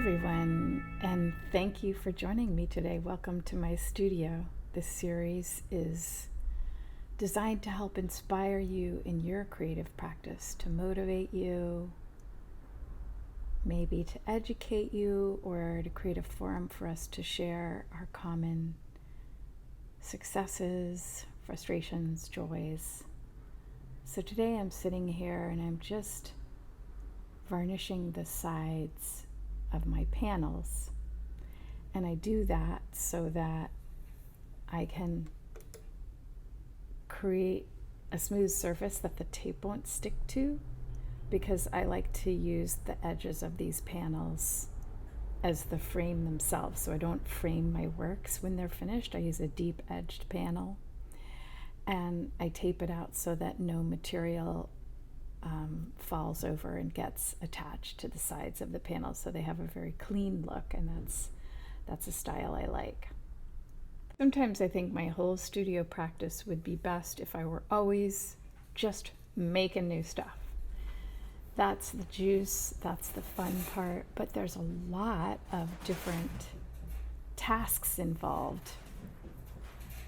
everyone, and thank you for joining me today. Welcome to my studio. This series is designed to help inspire you in your creative practice, to motivate you, maybe to educate you, or to create a forum for us to share our common successes, frustrations, joys. So today I'm sitting here and I'm just varnishing the sides of my panels, and I do that so that I can create a smooth surface that the tape won't stick to, because I like to use the edges of these panels as the frame themselves. So I don't frame my works when they're finished. I use a deep edged panel and I tape it out so that no material falls over and gets attached to the sides of the panel, so they have a very clean look, and that's a style I like. Sometimes I think my whole studio practice would be best if I were always just making new stuff. That's the juice, that's the fun part, but there's a lot of different tasks involved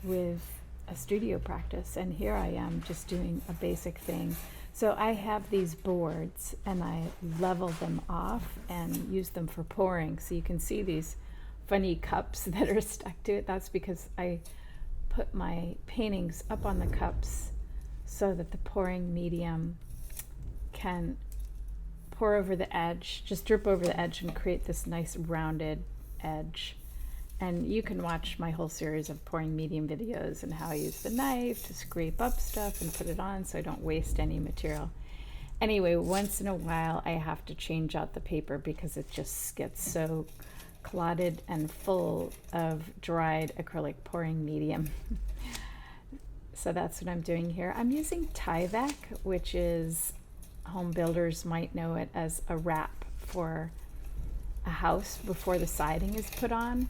with a studio practice, and here I am just doing a basic thing. So I have these boards and I level them off and use them for pouring. So you can see these funny cups that are stuck to it. That's because I put my paintings up on the cups so that the pouring medium can pour over the edge, just drip over the edge and create this nice rounded edge. And you can watch my whole series of pouring medium videos and how I use the knife to scrape up stuff and put it on so I don't waste any material. Anyway, once in a while I have to change out the paper because it just gets so clotted and full of dried acrylic pouring medium. So that's what I'm doing here. I'm using Tyvek, which is, home builders might know it as a wrap for a house before the siding is put on.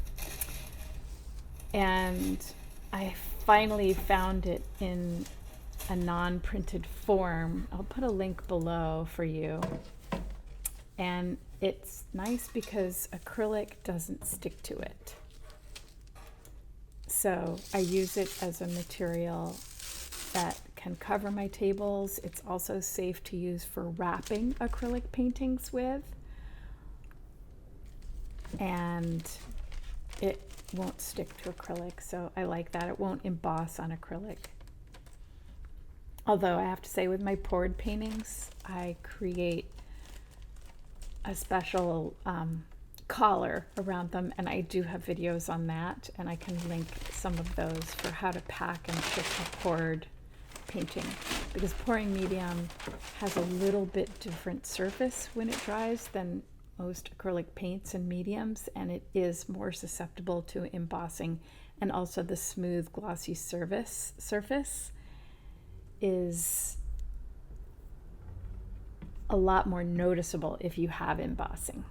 And I finally found it in a non-printed form. I'll put a link below for you. And it's nice because acrylic doesn't stick to it. So I use it as a material that can cover my tables. It's also safe to use for wrapping acrylic paintings with. And it won't stick to acrylic, so I like that. It won't emboss on acrylic. Although I have to say, with my poured paintings, I create a special collar around them, and I do have videos on that, and I can link some of those for how to pack and ship a poured painting, because pouring medium has a little bit different surface when it dries than most acrylic paints and mediums, and it is more susceptible to embossing, and also the smooth glossy surface is a lot more noticeable if you have embossing.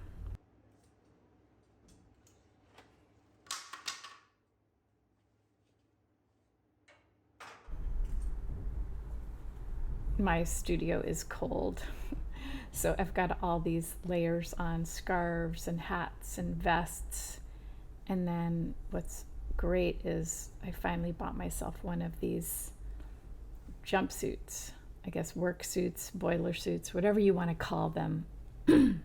My studio is cold. So I've got all these layers on, scarves and hats and vests. And then what's great is I finally bought myself one of these jumpsuits, I guess work suits, boiler suits, whatever you want to call them. And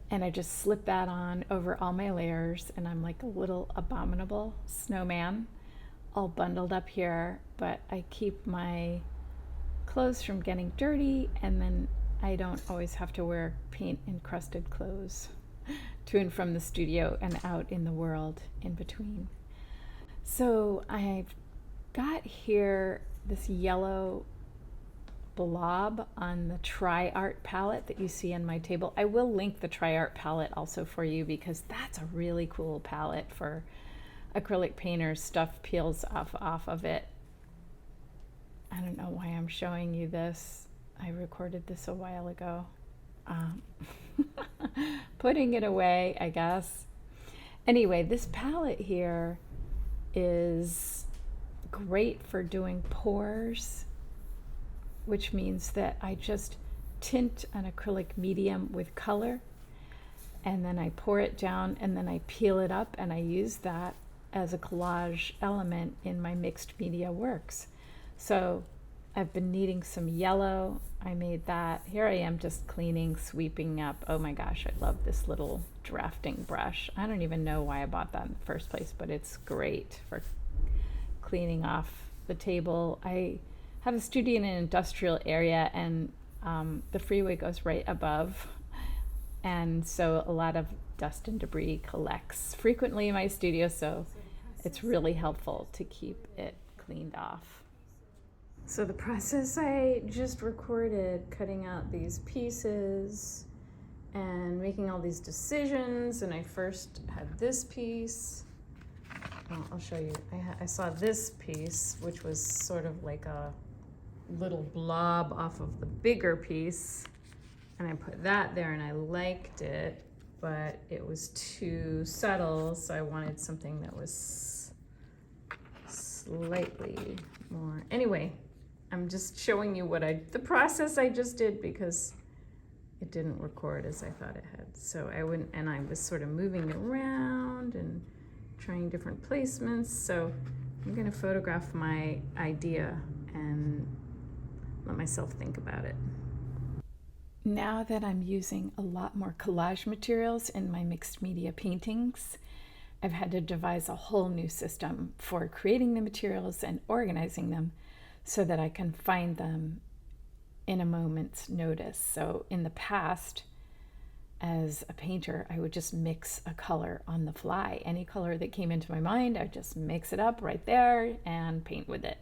I just slip that on over all my layers, and I'm like a little abominable snowman all bundled up here, but I keep my clothes from getting dirty, and then I don't always have to wear paint encrusted clothes to and from the studio and out in the world in between. So I've got here this yellow blob on the Tri-Art palette that you see on my table. I will link the Tri-Art palette also for you, because that's a really cool palette for acrylic painters. Stuff peels off of it. I don't know why I'm showing you this. I recorded this a while ago. Putting it away, I guess. Anyway, this palette here is great for doing pours, which means that I just tint an acrylic medium with color, and then I pour it down, and then I peel it up, and I use that as a collage element in my mixed media works. So I've been needing some yellow. I made that. Here I am just cleaning, sweeping up. Oh my gosh, I love this little drafting brush. I don't even know why I bought that in the first place, but it's great for cleaning off the table. I have a studio in an industrial area, and the freeway goes right above. And so a lot of dust and debris collects frequently in my studio, so it's really helpful to keep it cleaned off. So the process I just recorded, cutting out these pieces and making all these decisions, and I first had this piece. Well, I'll show you. I saw this piece, which was sort of like a little blob off of the bigger piece, and I put that there, and I liked it, but it was too subtle, so I wanted something that was slightly more. Anyway, I'm just showing you the process I just did, because it didn't record as I thought it had. So I was sort of moving it around and trying different placements. So I'm gonna photograph my idea and let myself think about it. Now that I'm using a lot more collage materials in my mixed media paintings, I've had to devise a whole new system for creating the materials and organizing them so that I can find them in a moment's notice. So in the past, as a painter, I would just mix a color on the fly. Any color that came into my mind, I'd just mix it up right there and paint with it.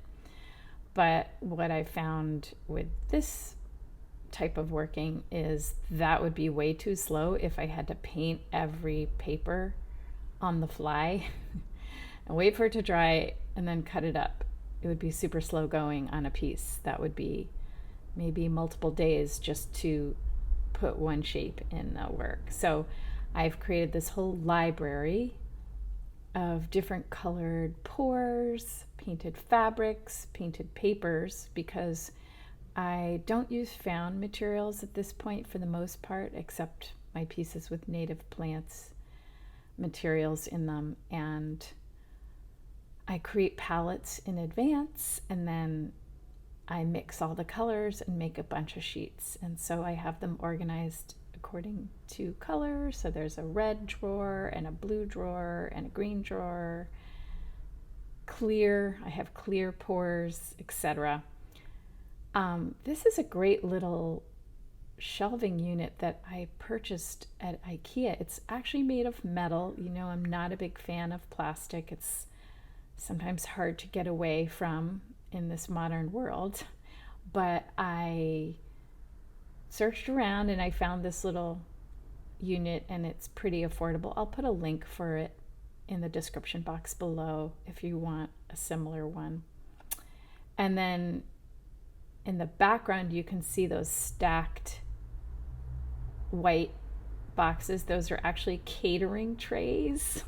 But what I found with this type of working is that would be way too slow if I had to paint every paper on the fly and wait for it to dry and then cut it up. It would be super slow going on a piece. That would be maybe multiple days just to put one shape in the work. So I've created this whole library of different colored pours, painted fabrics, painted papers, because I don't use found materials at this point for the most part, except my pieces with native plants materials in them. And I create palettes in advance, and then I mix all the colors and make a bunch of sheets. And so I have them organized according to color. So there's a red drawer and a blue drawer and a green drawer, clear, I have clear pours, etc. This is a great little shelving unit that I purchased at IKEA. It's actually made of metal. You know, I'm not a big fan of plastic. It's sometimes hard to get away from in this modern world. But I searched around and I found this little unit, and it's pretty affordable. I'll put a link for it in the description box below if you want a similar one. And then in the background, you can see those stacked white boxes. Those are actually catering trays.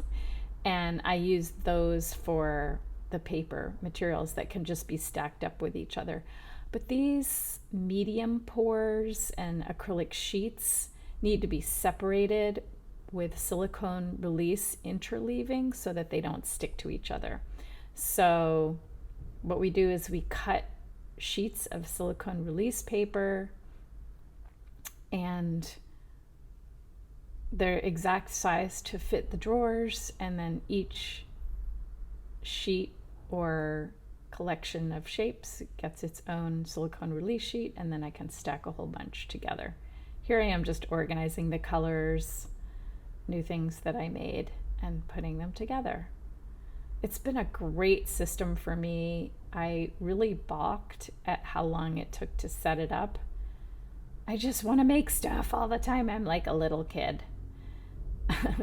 And I use those for the paper materials that can just be stacked up with each other. But these medium pours and acrylic sheets need to be separated with silicone release interleaving so that they don't stick to each other. So what we do is we cut sheets of silicone release paper, and they're exact size to fit the drawers, and then each sheet or collection of shapes gets its own silicone release sheet, and then I can stack a whole bunch together. Here I am just organizing the colors, new things that I made, and putting them together. It's been a great system for me. I really balked at how long it took to set it up. I just want to make stuff all the time. I'm like a little kid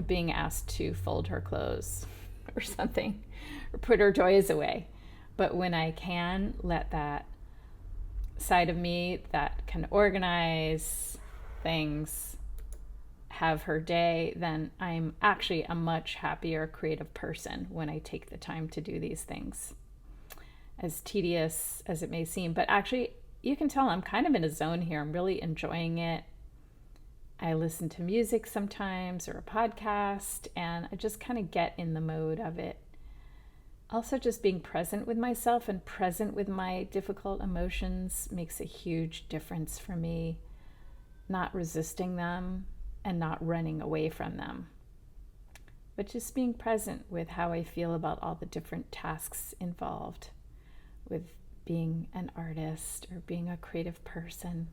being asked to fold her clothes or something, or put her toys away. But when I can let that side of me that can organize things have her day, then I'm actually a much happier creative person when I take the time to do these things. As tedious as it may seem, but actually you can tell I'm kind of in a zone here. I'm really enjoying it. I listen to music sometimes or a podcast, and I just kind of get in the mode of it. Also, just being present with myself and present with my difficult emotions makes a huge difference for me. Not resisting them and not running away from them, but just being present with how I feel about all the different tasks involved with being an artist or being a creative person.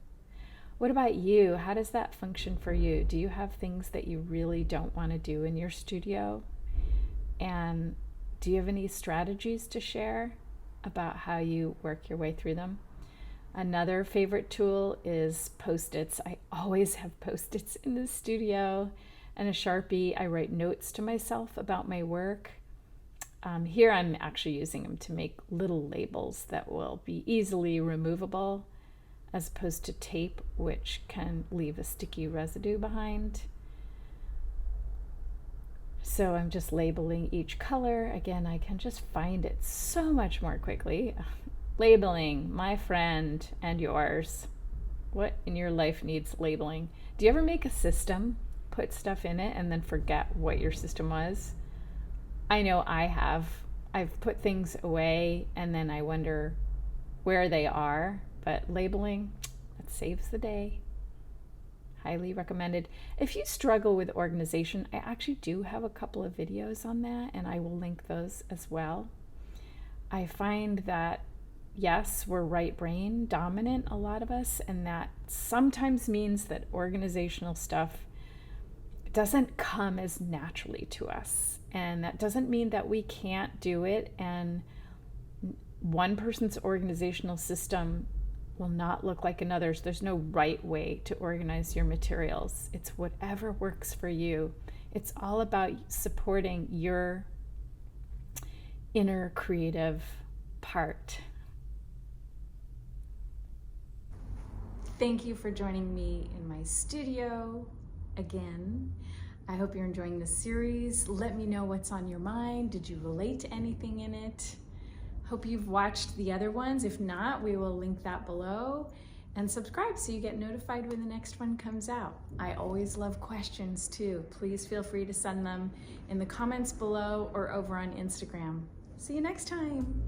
What about you? How does that function for you? Do you have things that you really don't want to do in your studio? And do you have any strategies to share about how you work your way through them? Another favorite tool is Post-its. I always have Post-its in the studio and a Sharpie. I write notes to myself about my work. Here I'm actually using them to make little labels that will be easily removable, as opposed to tape, which can leave a sticky residue behind. So I'm just labeling each color. Again, I can just find it so much more quickly. Labeling, my friend and yours. What in your life needs labeling? Do you ever make a system, put stuff in it, and then forget what your system was? I know I have. I've put things away and then I wonder where they are. But labeling, that saves the day. Highly recommended. If you struggle with organization, I actually do have a couple of videos on that, and I will link those as well. I find that, yes, we're right brain dominant, a lot of us, and that sometimes means that organizational stuff doesn't come as naturally to us. And that doesn't mean that we can't do it, and one person's organizational system will not look like another's. There's no right way to organize your materials. It's whatever works for you. It's all about supporting your inner creative part. Thank you for joining me in my studio again. I hope you're enjoying this series. Let me know what's on your mind. Did you relate to anything in it? Hope you've watched the other ones. If not, we will link that below. And subscribe so you get notified when the next one comes out. I always love questions too. Please feel free to send them in the comments below or over on Instagram. See you next time.